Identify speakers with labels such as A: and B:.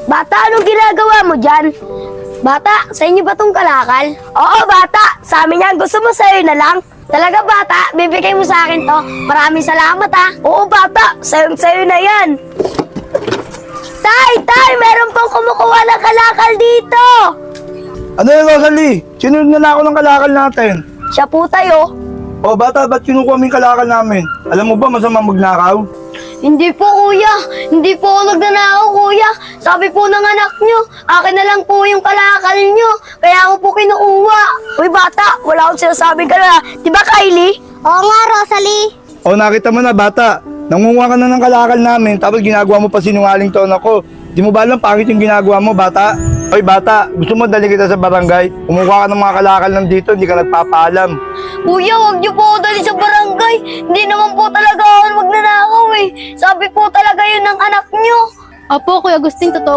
A: Bata, anong ginagawa mo dyan? Bata, sa inyo ba tong kalakal? Oo, bata. Sa amin yan. Gusto mo sa'yo na lang? Talaga, bata? Bibigay mo sa akin to. Maraming salamat, ha? Oo, bata. Sa'yo na yan. Tay! Meron pong kumukuha ng kalakal dito!
B: Ano yun, Rosalie? Sinunod na ako ng kalakal natin.
A: Siya po tayo.
B: O bata, ba't kinukuha mo yung kalakal namin? Alam mo ba masama magnakaw?
A: Hindi po, kuya. Hindi po ako nagnanakaw, kuya. Sabi po ng anak nyo, akin na lang po yung kalakal nyo. Kaya ako po kinukuha. Uy, bata, wala akong sinasabing ka na. Diba, Kylie? Oo nga, Rosalie.
B: O nakita mo na bata, nangunguha ka na ng kalakal namin tapos ginagawa mo pa sinungaling to ko. Di mo ba alam pangit yung ginagawa mo, bata? Oy bata, gusto mo dali kita sa barangay? Kumukuha ka ng mga kalakal nandito, hindi ka nagpapaalam.
A: Kuya, huwag niyo po ako dali sa barangay. Hindi naman po talaga ako magnanakaw eh. Sabi po talaga yun ng anak niyo.
C: Opo, Kuya Agustin, totoo